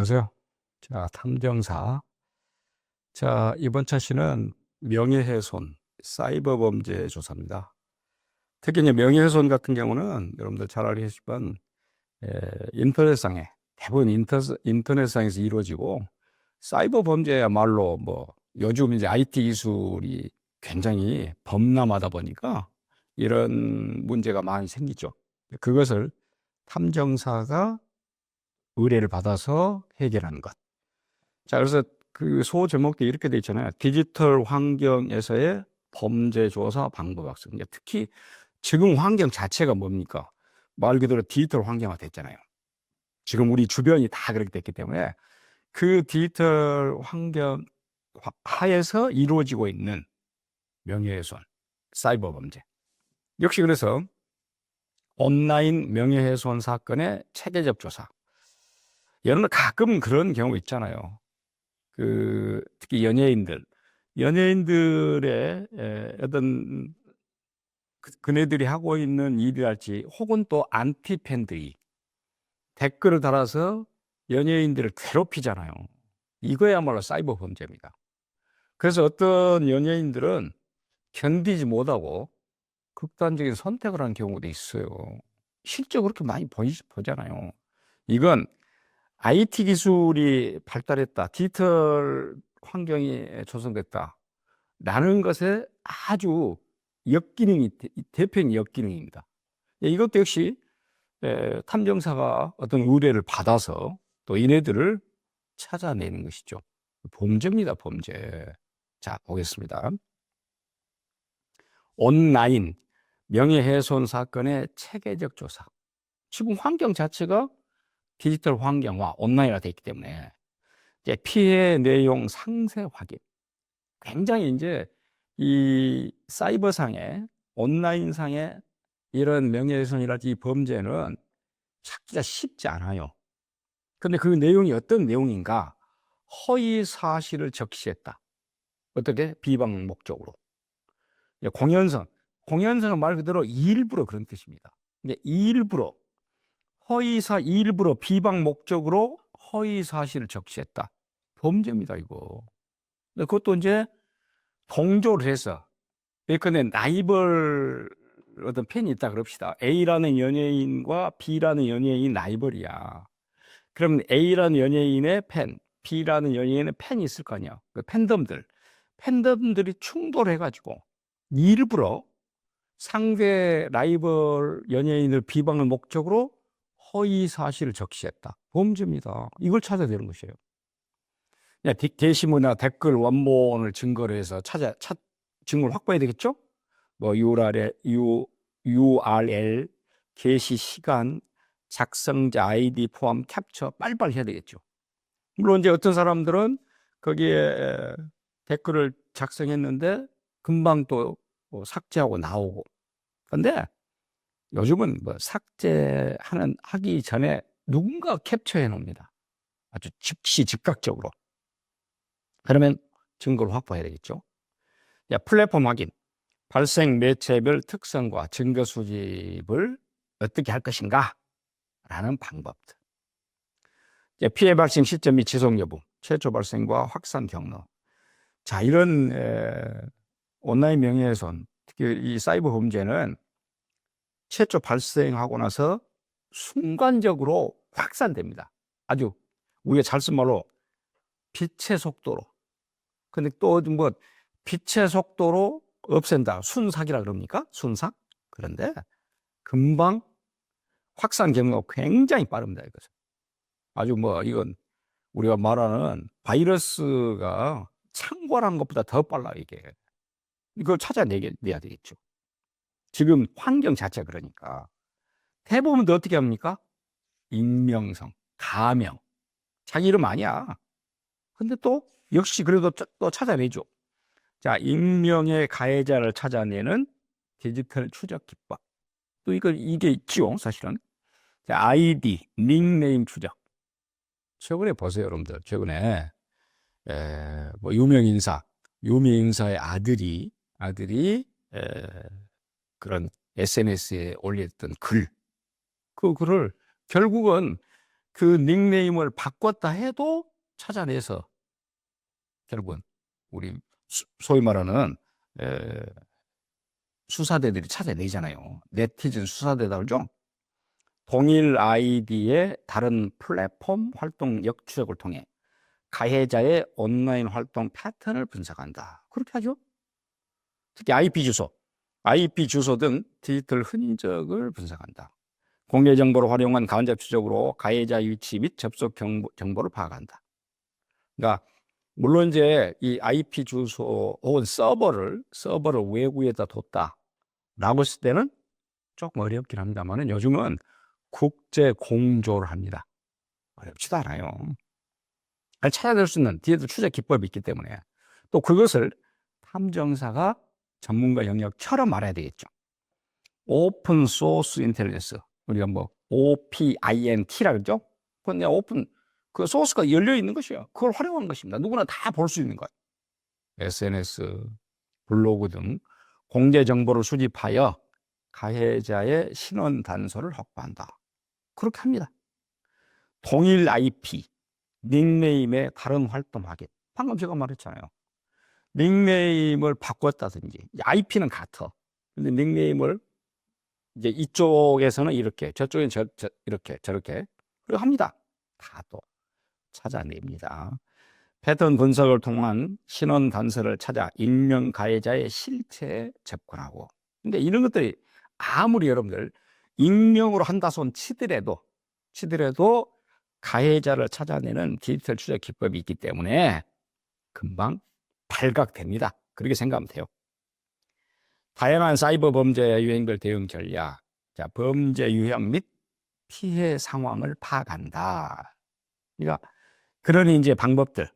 안녕하세요. 자, 탐정사. 자, 이번 차시는 명예훼손, 사이버 범죄 조사입니다. 특히 이제 명예훼손 같은 경우는 여러분들 잘 알겠지만, 인터넷상에, 대부분 인터넷상에서 이루어지고, 사이버 범죄야말로 요즘 이제 IT 기술이 굉장히 범람하다 보니까 이런 문제가 많이 생기죠. 그것을 탐정사가 의뢰를 받아서 해결하는 것. 자, 그래서 그 소 제목도 이렇게 돼 있잖아요. 디지털 환경에서의 범죄 조사 방법 학습. 특히 지금 환경 자체가 뭡니까? 말 그대로 디지털 환경화 됐잖아요. 지금 우리 주변이 다 그렇게 됐기 때문에 그 디지털 환경 하에서 이루어지고 있는 명예훼손, 사이버 범죄. 역시 그래서 온라인 명예훼손 사건의 체계적 조사. 여러분 가끔 그런 경우 있잖아요. 특히 연예인들의 어떤 그네들이 하고 있는 일이랄지 혹은 또 안티 팬들이 댓글을 달아서 연예인들을 괴롭히잖아요. 이거야말로 사이버 범죄입니다. 그래서 어떤 연예인들은 견디지 못하고 극단적인 선택을 하는 경우도 있어요. 실제 그렇게 많이 보잖아요. 이건 IT 기술이 발달했다, 디지털 환경이 조성됐다 라는 것에 아주 대표적인 역기능입니다. 이것도 역시 탐정사가 어떤 의뢰를 받아서 또 이네들을 찾아내는 것이죠. 범죄입니다, 범죄. 자, 보겠습니다. 온라인 명예훼손 사건의 체계적 조사. 지금 환경 자체가 디지털 환경화, 온라인화 되어 있기 때문에 이제 피해 내용 상세 확인. 굉장히 이제 이 사이버상에, 온라인상에 이런 명예훼손이랄지 범죄는 찾기가 쉽지 않아요. 근데 그 내용이 어떤 내용인가? 허위 사실을 적시했다. 어떻게? 비방 목적으로. 공연성은 말 그대로 일부러 그런 뜻입니다. 근데 일부러 비방 목적으로 허위 사실을 적시했다. 범죄입니다, 이거. 근데 그것도 이제 동조를 해서, 예컨대 라이벌 어떤 팬이 있다 그럽시다. A라는 연예인과 B라는 연예인 라이벌이야. 그럼 A라는 연예인의 팬, B라는 연예인의 팬이 있을 거 아니야. 그 팬덤들이 충돌해가지고 일부러 상대 라이벌 연예인을 비방을 목적으로 허위 사실을 적시했다. 범죄입니다. 이걸 찾아야 되는 것이에요. 게시물이나 댓글 원본을 증거로 해서 증거를 확보해야 되겠죠? URL, 게시 시간, 작성자 아이디 포함 캡처 빨리빨리 해야 되겠죠. 물론 이제 어떤 사람들은 거기에 댓글을 작성했는데 금방 또 삭제하고 나오고. 그런데 요즘은 하기 전에 누군가 캡처해 놓습니다. 아주 즉각적으로. 그러면 증거를 확보해야 되겠죠. 플랫폼 확인. 발생 매체별 특성과 증거 수집을 어떻게 할 것인가? 라는 방법들. 피해 발생 시점 및 지속 여부, 최초 발생과 확산 경로. 자, 이런 온라인 명예훼손, 특히 이 사이버 범죄는 최초 발생하고 나서 순간적으로 확산됩니다. 아주 우리가 잘 쓴 말로 빛의 속도로. 근데 또 빛의 속도로 없앤다. 순삭이라 그럽니까? 순삭? 그런데 금방 확산 경로가 굉장히 빠릅니다. 이것은. 아주 이건 우리가 말하는 바이러스가 창궐한 것보다 더 빨라, 이게. 이걸 찾아내야 되겠죠. 지금 환경 자체가 그러니까. 대부분 어떻게 합니까? 익명성, 가명. 자기 이름 아니야. 근데 또 역시 그래도 또 찾아내죠. 자, 익명의 가해자를 찾아내는 디지털 추적 기법. 또 이게 있죠, 사실은. 자, 아이디, 닉네임 추적. 최근에 보세요, 여러분들. 최근에 유명 인사의 아들이 그런 SNS에 올렸던 그 글을 결국은 그 닉네임을 바꿨다 해도 찾아내서 결국은 우리 소위 말하는 수사대들이 찾아내잖아요. 네티즌 수사대다 그러죠. 동일 아이디의 다른 플랫폼 활동 역추적을 통해 가해자의 온라인 활동 패턴을 분석한다. 그렇게 하죠. 특히 IP 주소 등 디지털 흔적을 분석한다. 공개 정보를 활용한 가원자 추적으로 가해자 위치 및 접속 정보를 파악한다. 그러니까 물론 이제 이 IP 주소 혹은 서버를 외국에다 뒀다라고 했을 때는 조금 어렵긴 합니다만은 요즘은 국제 공조를 합니다. 어렵지도 않아요. 찾아낼 수 있는 디지털 추적 기법이 있기 때문에 또 그것을 탐정사가 전문가 영역처럼 알아야 되겠죠. 오픈 소스 인텔리전스, 우리가 뭐 OPINT라 그러죠. 그건 오픈, 그 소스가 열려 있는 것이에요. 그걸 활용하는 것입니다. 누구나 다 볼 수 있는 거예요. SNS, 블로그 등 공개 정보를 수집하여 가해자의 신원 단서를 확보한다. 그렇게 합니다. 동일 IP, 닉네임의 다른 활동 확인. 방금 제가 말했잖아요. 닉네임을 바꿨다든지, IP는 같아. 근데 닉네임을 이제 이쪽에서는 이렇게, 저쪽엔 이렇게, 저렇게. 그리고 합니다. 다 또 찾아냅니다. 패턴 분석을 통한 신원 단서를 찾아 익명 가해자의 실체에 접근하고. 근데 이런 것들이 아무리 여러분들 익명으로 한다 손 치더라도 가해자를 찾아내는 디지털 추적 기법이 있기 때문에 금방 발각됩니다. 그렇게 생각하면 돼요. 다양한 사이버 범죄 유형별 대응 전략. 자, 범죄 유형 및 피해 상황을 파악한다. 그러니까 그러니 이제 방법들,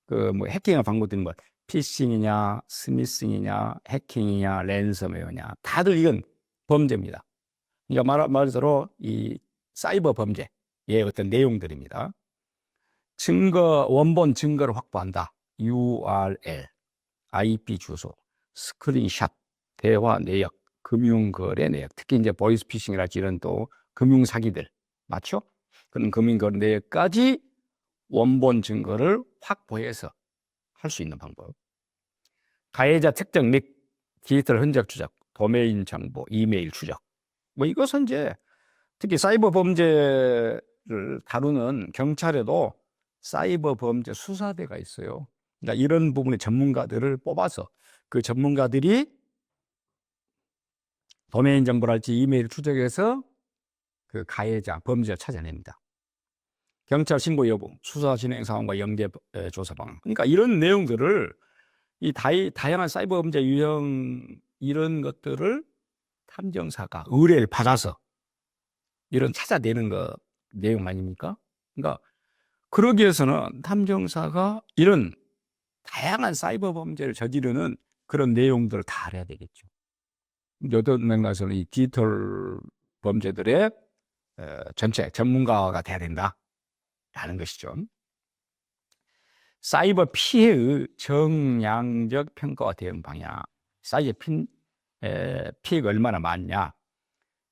그 뭐 해킹의 방법들은 뭐 피싱이냐, 스미싱이냐, 해킹이냐, 랜섬웨어냐, 다들 이건 범죄입니다. 그러니까 말대로 이 사이버 범죄의 어떤 내용들입니다. 원본 증거를 확보한다. URL, IP 주소, 스크린샷, 대화 내역, 금융거래 내역, 특히 이제 보이스피싱이랄지 이런 또 금융사기들, 맞죠? 그런 금융거래 내역까지 원본 증거를 확보해서 할 수 있는 방법. 가해자 특정 및 디지털 흔적 추적, 도메인 정보, 이메일 추적. 뭐 이것은 이제 특히 사이버 범죄를 다루는 경찰에도 사이버 범죄 수사대가 있어요. 그러니까 이런 부분의 전문가들을 뽑아서 그 전문가들이 도메인 정보랄지 이메일 추적해서 그 가해자, 범죄자 찾아냅니다. 경찰 신고 여부, 수사 진행 상황과 연계 조사 방안. 그러니까 이런 내용들을 이 다양한 사이버 범죄 유형 이런 것들을 탐정사가 의뢰를 받아서 이런 찾아내는 거 내용 아닙니까? 그러니까 그러기 위해서는 탐정사가 이런 다양한 사이버 범죄를 저지르는 그런 내용들을 다 알아야 되겠죠. 어떤 맥락에서는 이 디지털 범죄들의 전체 전문가가 돼야 된다라는 것이죠. 사이버 피해의 정량적 평가와 대응 방향. 사이버 피해가 얼마나 많냐.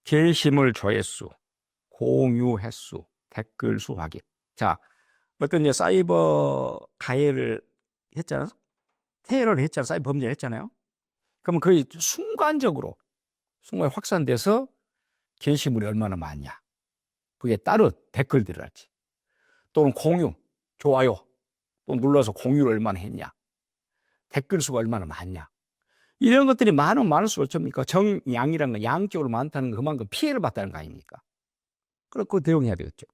게시물 조회수, 공유 횟수, 댓글 수 확인. 자, 어떤 이제 사이버 가해를 했잖아요. 테러를 했잖아요. 사이버 범죄를 했잖아요. 그러면 거의 순간 확산돼서 게시물이 얼마나 많냐. 그게 따로 댓글들을 할지. 또는 공유, 좋아요. 또 눌러서 공유를 얼마나 했냐. 댓글 수가 얼마나 많냐. 이런 것들이 많을수록 어쩝니까? 정양이라는 건 양적으로 많다는 건 그만큼 피해를 봤다는 거 아닙니까? 그렇고 대응해야 되겠죠.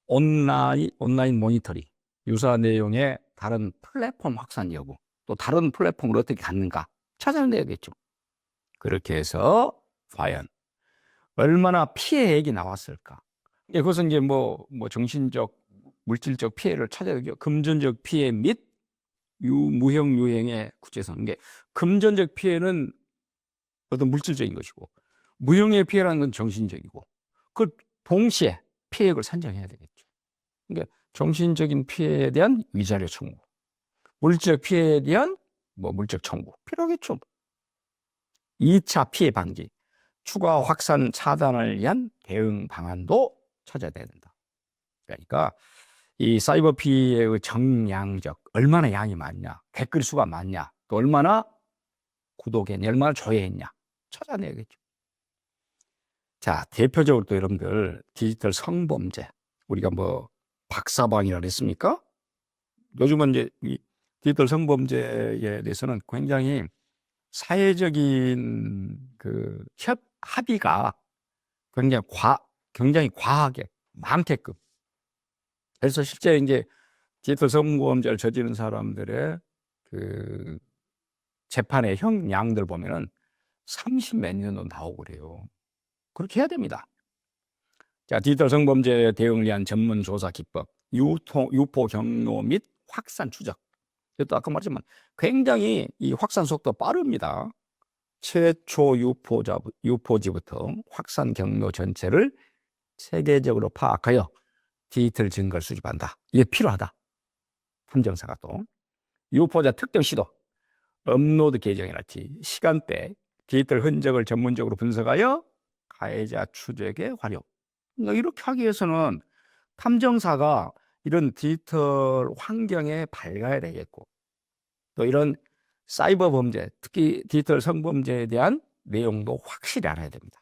온라인 모니터링, 유사 내용의 다른 플랫폼 확산 여부, 또 다른 플랫폼을 어떻게 갖는가 찾아내야겠죠. 그렇게 해서 과연 얼마나 피해액이 나왔을까? 그것은 이제 뭐 정신적, 물질적 피해를 찾아야 되죠. 금전적 피해 및 무형 유형의 구체성. 이게 금전적 피해는 어떤 물질적인 것이고, 무형의 피해라는 건 정신적이고, 그 동시에 피해액을 산정해야 되겠죠. 그러니까 정신적인 피해에 대한 위자료 청구, 물질적 피해에 대한 물적 청구 필요하겠죠. 2차 피해 방지, 추가 확산 차단을 위한 대응 방안도 찾아야 된다. 그러니까 이 사이버 피해의 정량적, 얼마나 양이 많냐, 댓글 수가 많냐, 또 얼마나 구독했냐, 얼마나 조회했냐 찾아내야겠죠. 자, 대표적으로 또 여러분들 디지털 성범죄, 우리가 뭐 박사방이라 그랬습니까? 요즘은 이제 이 디지털 성범죄에 대해서는 굉장히 사회적인 그 합의가 굉장히 과하게 많게끔. 그래서 실제 이제 디지털 성범죄를 저지른 사람들의 그 재판의 형량들 보면은 30몇 년도 나오고 그래요. 그렇게 해야 됩니다. 자, 디지털 성범죄 대응을 위한 전문 조사 기법, 유포 경로 및 확산 추적. 이것도 아까 말했지만 굉장히 이 확산 속도 빠릅니다. 최초 유포지부터 확산 경로 전체를 체계적으로 파악하여 디지털 증거를 수집한다. 이게 필요하다. 탐정사가 또 유포자 특정 시도, 업로드 계정이랄지 시간대, 디지털 흔적을 전문적으로 분석하여 가해자 추적에 활용. 그러니까 이렇게 하기 위해서는 탐정사가 이런 디지털 환경에 밝아야 되겠고, 또 이런 사이버 범죄, 특히 디지털 성범죄에 대한 내용도 확실히 알아야 됩니다.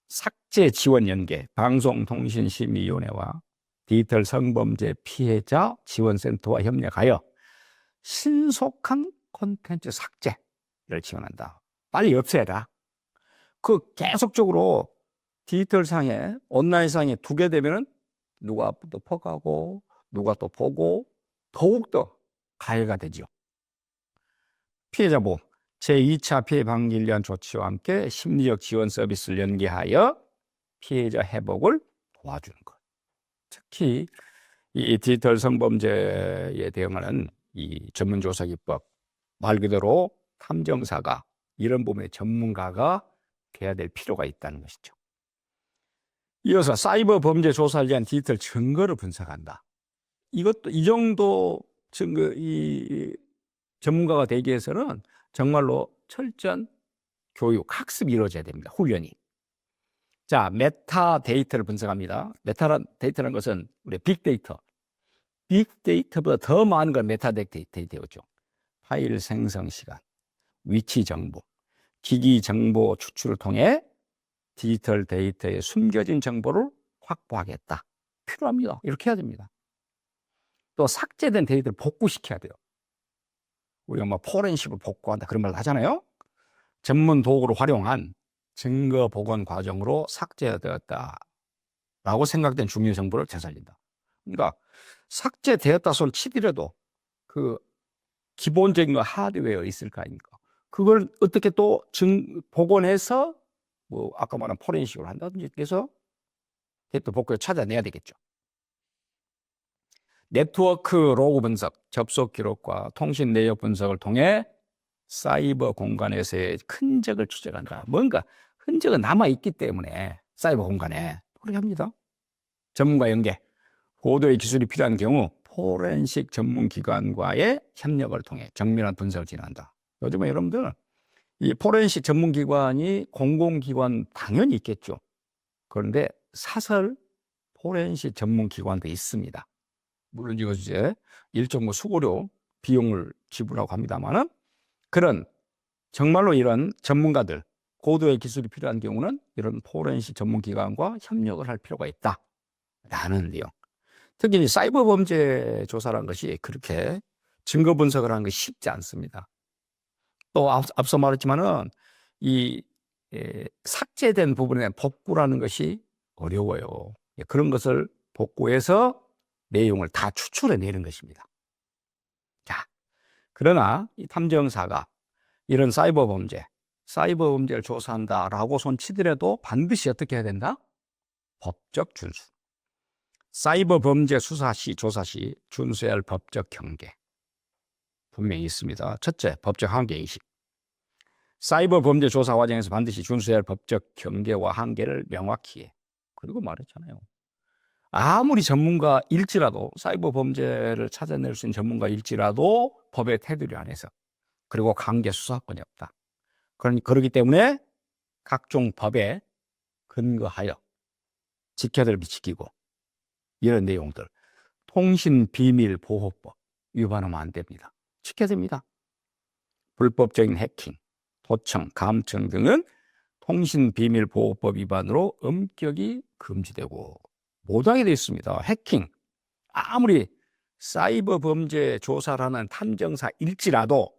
삭제 지원 연계, 방송통신심의위원회와 디지털 성범죄 피해자 지원센터와 협력하여 신속한 콘텐츠 삭제를 지원한다. 빨리 없애라. 그 계속적으로 디지털 상에, 온라인 상에 두게 되면은 누가 또 퍼가고 누가 또 보고 더욱더 가해가 되죠. 피해자 보호, 제2차 피해 방지를 위한 조치와 함께 심리적 지원 서비스를 연계하여 피해자 회복을 도와주는 것. 특히 이 디지털 성범죄에 대응하는 이 전문조사기법, 말 그대로 탐정사가 이런 부분의 전문가가 돼야 될 필요가 있다는 것이죠. 이어서 사이버 범죄 조사를 위한 디지털 증거를 분석한다. 이것도 이 정도 증거, 이 전문가가 되기 위해서는 정말로 철저한 교육, 학습이 이루어져야 됩니다. 훈련이. 자, 메타 데이터를 분석합니다. 메타 데이터라는 것은 우리 빅데이터. 빅데이터보다 더 많은 걸 메타 데이터였죠. 파일 생성 시간, 위치 정보, 기기 정보 추출을 통해 디지털 데이터에 숨겨진 정보를 확보하겠다. 필요합니다. 이렇게 해야 됩니다. 또 삭제된 데이터를 복구시켜야 돼요. 우리가 뭐 포렌식을 복구한다 그런 말 하잖아요. 전문 도구를 활용한 증거 복원 과정으로 삭제되었다라고 생각된 중요 정보를 되살린다. 그러니까 삭제되었다 소리를 치더라도 그 기본적인 거 하드웨어 있을 거 아닙니까? 그걸 어떻게 또 복원해서 뭐 아까 말한 포렌식으로 한다든지 해서 데이터 복구에 찾아내야 되겠죠. 네트워크 로그 분석, 접속 기록과 통신 내역 분석을 통해 사이버 공간에서의 흔적을 추적한다. 뭔가 흔적은 남아있기 때문에 사이버 공간에 그렇게 합니다. 전문가 연계, 고도의 기술이 필요한 경우 포렌식 전문기관과의 협력을 통해 정밀한 분석을 진행한다. 요즘에 여러분들 이 포렌식 전문기관이 공공기관 당연히 있겠죠. 그런데 사설 포렌식 전문기관도 있습니다. 물론 이제 일정 수고료 비용을 지불하고 합니다만은 그런 정말로 이런 전문가들, 고도의 기술이 필요한 경우는 이런 포렌식 전문기관과 협력을 할 필요가 있다라는 내용. 특히 사이버 범죄 조사라는 것이 그렇게 증거 분석을 하는 것이 쉽지 않습니다. 또 앞서 말했지만은 이 삭제된 부분의 복구라는 것이 어려워요. 그런 것을 복구해서 내용을 다 추출해내는 것입니다. 자, 그러나 이 탐정사가 이런 사이버 범죄를 조사한다라고 손치더라도 반드시 어떻게 해야 된다? 법적 준수. 사이버 범죄 수사 시, 조사 시 준수해야 할 법적 경계. 분명히 있습니다. 첫째, 법적 한계인식. 사이버 범죄 조사 과정에서 반드시 준수해야 할 법적 경계와 한계를 명확히 해. 그리고 말했잖아요. 아무리 전문가일지라도 사이버 범죄를 찾아낼 수 있는 전문가일지라도 법의 테두리 안에서 그리고 강제 수사권이 없다. 그렇기 때문에 각종 법에 근거하여 지켜야 될 지키고 이런 내용들. 통신비밀보호법 위반하면 안 됩니다. 지켜야 됩니다. 불법적인 해킹, 도청, 감청 등은 통신비밀보호법 위반으로 엄격히 금지되고 못하게 되어 있습니다. 해킹, 아무리 사이버 범죄 조사를 하는 탐정사일지라도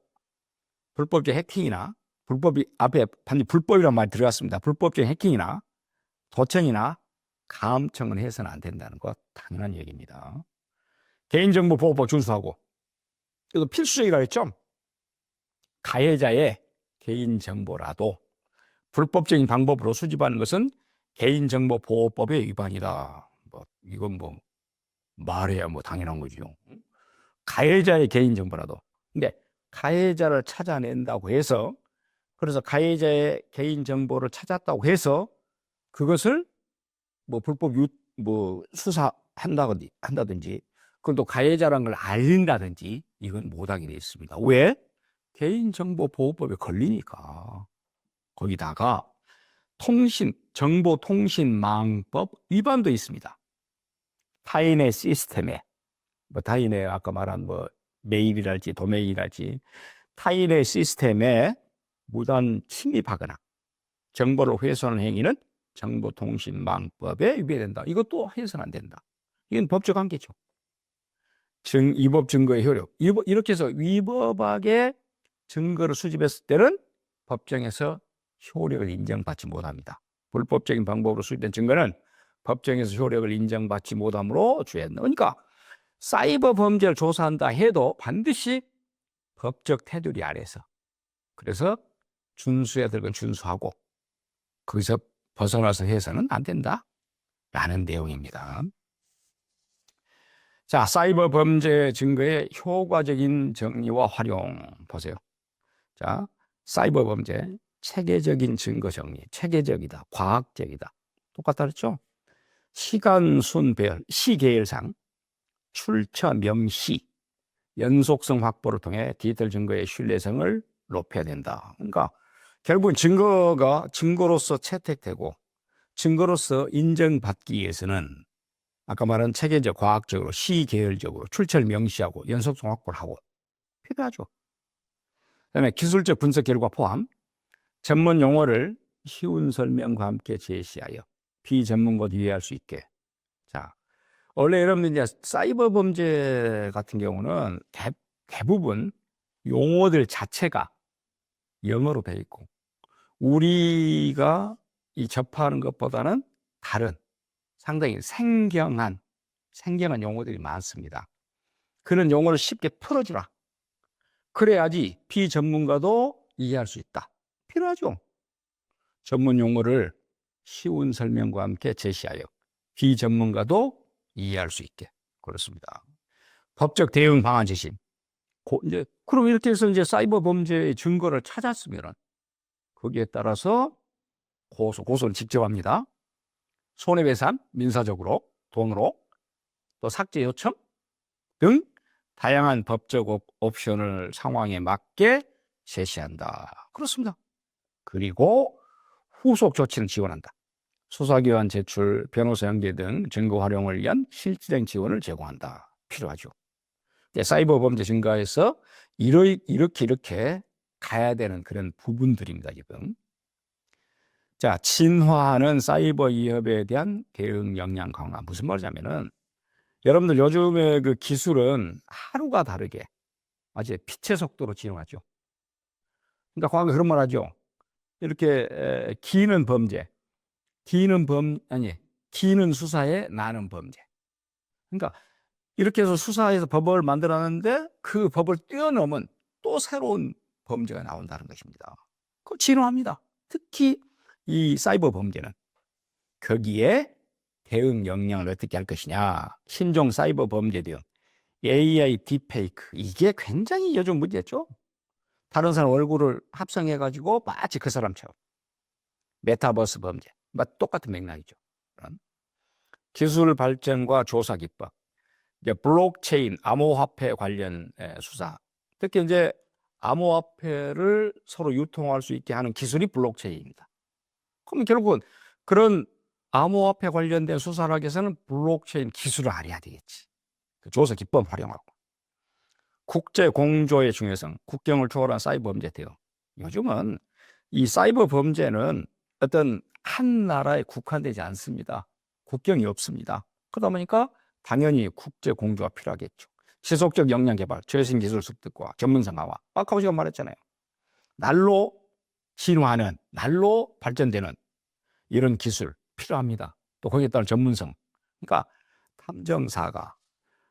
불법적 해킹이나 불법이 앞에 반드시 불법이라는 말이 들어갔습니다. 불법적 해킹이나 도청이나 감청은 해서는 안 된다는 것 당연한 얘기입니다. 개인정보보호법 준수하고 이거 필수적이라고 했죠. 가해자의 개인정보라도 불법적인 방법으로 수집하는 것은 개인정보보호법의 위반이다. 이건 말해야 당연한 거죠. 가해자의 개인정보라도. 근데 가해자를 찾아낸다고 해서 그래서 가해자의 개인정보를 찾았다고 해서 그것을 불법 수사한다든지 그걸 또 가해자라는 걸 알린다든지 이건 못하게 돼 있습니다. 왜? 개인정보보호법에 걸리니까. 거기다가 정보통신망법 위반도 있습니다. 타인의 시스템에 타인의 아까 말한 메일이랄지 도메인이랄지 타인의 시스템에 무단 침입하거나 정보를 훼손하는 행위는 정보통신망법에 위배된다. 이것도 해서는 안 된다. 이건 법적 한계죠. 위법 증거의 효력. 이렇게 해서 위법하게 증거를 수집했을 때는 법정에서 효력을 인정받지 못합니다. 불법적인 방법으로 수집된 증거는 법정에서 효력을 인정받지 못함으로 주의한다. 그러니까 사이버 범죄를 조사한다 해도 반드시 법적 테두리 아래서 그래서 준수해야 될 건 준수하고 거기서 벗어나서 해서는 안 된다라는 내용입니다. 자, 사이버 범죄 증거의 효과적인 정리와 활용 보세요. 자, 사이버 범죄 체계적인 증거 정리, 체계적이다, 과학적이다. 똑같다 그랬죠? 시간 순배열, 시계열상, 출처 명시, 연속성 확보를 통해 디지털 증거의 신뢰성을 높여야 된다. 그러니까 결국은 증거로서 채택되고 증거로서 인정받기 위해서는 아까 말한 체계적, 과학적으로, 시계열적으로 출처를 명시하고 연속성 확보를 하고 필요하죠. 그다음에 기술적 분석 결과 포함 전문 용어를 쉬운 설명과 함께 제시하여 비전문가도 이해할 수 있게. 자, 원래 여러분들 이제 사이버 범죄 같은 경우는 대부분 용어들 자체가 영어로 되어 있고 우리가 접하는 것보다는 다른 상당히 생경한 용어들이 많습니다. 그런 용어를 쉽게 풀어주라. 그래야지 비전문가도 이해할 수 있다. 필요하죠. 전문 용어를 쉬운 설명과 함께 제시하여 비전문가도 이해할 수 있게. 그렇습니다. 법적 대응 방안 제시. 그럼 이렇게 해서 이제 사이버 범죄의 증거를 찾았으면 거기에 따라서 고소를 직접 합니다. 손해배상, 민사적으로, 돈으로, 또 삭제 요청 등 다양한 법적 옵션을 상황에 맞게 제시한다. 그렇습니다. 그리고 후속 조치는 지원한다. 수사기관 제출, 변호사 연계 등 증거 활용을 위한 실질적인 지원을 제공한다. 필요하죠. 사이버 범죄 증가에서 이렇게 가야 되는 그런 부분들입니다, 지금. 자, 진화하는 사이버 위협에 대한 대응 역량 강화. 무슨 말이냐면은 여러분들 요즘에 그 기술은 하루가 다르게 아주 빛의 속도로 진화하죠. 그러니까 과거에 그런 말 하죠. 이렇게 기는 수사에 나는 범죄. 그러니까 이렇게 해서 수사해서 법을 만들어놨는데 그 법을 뛰어넘은 또 새로운 범죄가 나온다는 것입니다. 그 진화합니다. 특히 이 사이버 범죄는 거기에 대응 역량을 어떻게 할 것이냐. 신종 사이버 범죄 등 AI 딥페이크 이게 굉장히 요즘 문제죠. 다른 사람 얼굴을 합성해가지고 마치 그 사람처럼 메타버스 범죄 똑같은 맥락이죠. 기술 발전과 조사 기법, 이제 블록체인 암호화폐 관련 수사. 특히 이제 암호화폐를 서로 유통할 수 있게 하는 기술이 블록체인입니다. 그럼 결국은 그런 암호화폐 관련된 수사를 하기 위해서는 블록체인 기술을 알아야 되겠지. 그 조사 기법 활용하고. 국제 공조의 중요성, 국경을 초월한 사이버 범죄 대응. 요즘은 이 사이버 범죄는 어떤 한 나라에 국한되지 않습니다. 국경이 없습니다. 그러다 보니까 당연히 국제 공조가 필요하겠죠. 지속적 역량 개발, 최신 기술 습득과 전문성 강화. 아까 제가 말했잖아요. 날로 진화하는, 날로 발전되는 이런 기술 필요합니다. 또 거기에 따른 전문성. 그러니까 탐정사가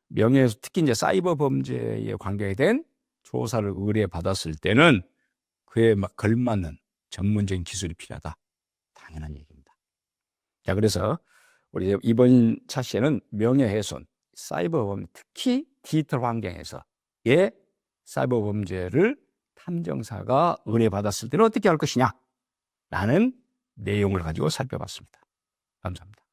명예훼손, 특히 이제 사이버 범죄에 관계된 조사를 의뢰받았을 때는 그에 걸맞는 전문적인 기술이 필요하다. 당연한 얘기입니다. 자, 그래서 우리 이번 차시에는 명예훼손, 사이버 범죄, 특히 디지털 환경에서의 사이버 범죄를 탐정사가 의뢰받았을 때는 어떻게 할 것이냐? 라는 내용을 가지고 살펴봤습니다. 감사합니다.